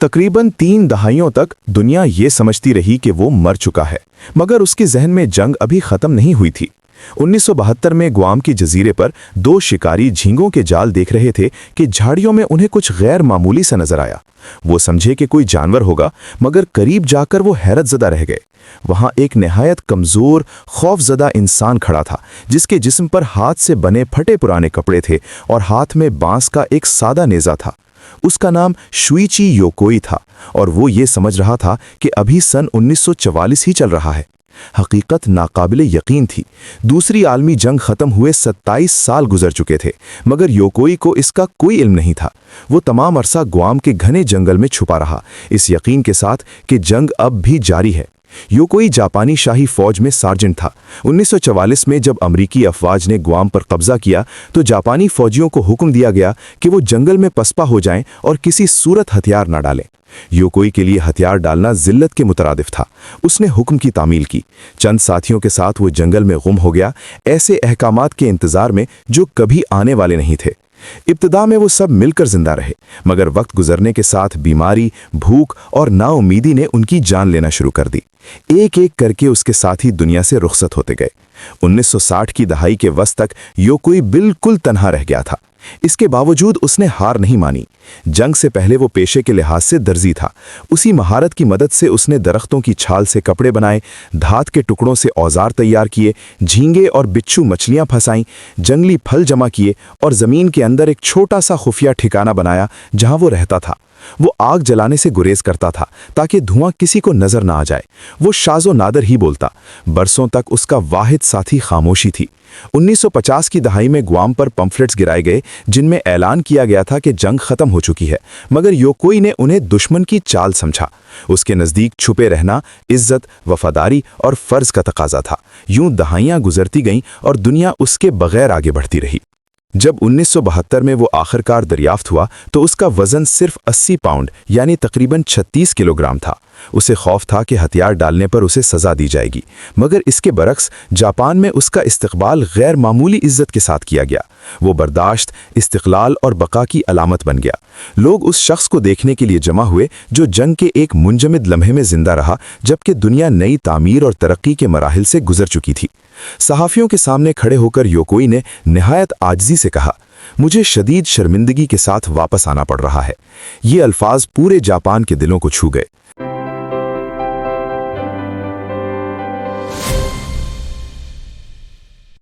तकरीबन 3 दहाइयों तक दुनिया ये समझती रही कि वो मर चुका है, मगर उसके जहन में जंग अभी खत्म नहीं हुई थी। 1972 में गुआम के जजीरे पर 2 शिकारी झींगों के जाल देख रहे थे कि झाड़ियों में उन्हें कुछ गैर मामूली सा नजर आया। वो समझे कि कोई जानवर होगा, मगर करीब जाकर वो हैरतजदा रह गए। वहां एक निहायत कमजोर, खौफजदा इंसान खड़ा था, जिसके जिस्म पर हाथ से बने फटे पुराने कपड़े थे और हाथ में बांस का एक सादा नेजा था। उसका नाम शुइची योकोई था और वो ये समझ रहा था कि अभी सन 1944 ही चल रहा है। हकीकत नाकाबिले यकीन थी। दूसरी आलमी जंग खत्म हुए 27 साल गुजर चुके थे, मगर योकोई को इसका कोई इल्म नहीं था। वो तमाम अरसा गुआम के घने जंगल में छुपा रहा, इस यकीन के साथ कि जंग अब भी जारी है। योकोई जापानी शाही फौज में सार्जेंट था। 1944 में जब अमरीकी अफवाज ने गुआम पर कब्जा किया तो जापानी फौजियों को हुक्म दिया गया कि वो जंगल में पसपा हो जाएं और किसी सूरत हथियार न डालें। योकोई के लिए हथियार डालना जिल्लत के मुतरादिफ था। उसने हुक्म की तामील की। चंद साथियों के साथ वो जंगल में गुम हो गया, ऐसे अहकामात के इंतजार में जो कभी आने वाले नहीं थे। इब्तिदा में वो सब मिलकर जिंदा रहे, मगर वक्त गुजरने के साथ बीमारी, भूख और नाउमीदी ने उनकी जान लेना शुरू कर दी। एक एक करके उसके साथी दुनिया से रुखसत होते गए। 1960 की दहाई के वस्त तक योकोई बिल्कुल तन्हा रह गया था। इसके बावजूद उसने हार नहीं मानी। जंग से पहले वो पेशे के लिहाज से दर्जी था। उसी महारत की मदद से उसने दरख्तों की छाल से कपड़े बनाए, धात के टुकड़ों से औजार तैयार किए, झींगे और बिच्छू मछलियां फंसाईं, जंगली फल जमा किए और जमीन के अंदर एक छोटा सा खुफिया ठिकाना बनाया जहां वो रहता था। वो आग जलाने से गुरेज करता था ताकि धुआं किसी को नजर ना आ जाए। वो शाजो नादर ही बोलता। बरसों तक उसका वाहिद साथी खामोशी थी। 1950 की दहाई में गुआम पर पंफलेट्स गिराए गए जिनमें ऐलान किया गया था कि जंग खत्म हो चुकी है, मगर योकोई ने उन्हें दुश्मन की चाल समझा। उसके नज़दीक छुपे रहना इज्जत, वफादारी और फर्ज का तकाजा था। यूं दहाइयां गुजरती गईं और दुनिया उसके बगैर आगे बढ़ती रही। जब 1972 में वो आखिरकार दरियाफ्त हुआ तो उसका वजन सिर्फ 80 पाउंड यानी तकरीबन 36 किलोग्राम था। उसे खौफ था कि हथियार डालने पर उसे सजा दी जाएगी, मगर इसके बरक्स जापान में उसका इस्तकबाल गैर मामूली इज्जत के साथ किया गया। वो बर्दाश्त, इस्तिक़लाल और बका की अलामत बन गया। लोग उस शख्स को देखने के लिए जमा हुए जो जंग के एक मुंजमद लम्हे में जिंदा रहा, जबकि दुनिया नई तामीर और तरक्की के मराहिल से गुजर चुकी थी। सहाफ़ियों के सामने खड़े होकर योकोई ने निहायत आजिज़ी से कहा, मुझे शदीद शर्मिंदगी के साथ वापस आना पड़ रहा है। ये अल्फाज पूरे जापान के दिलों को छू गए।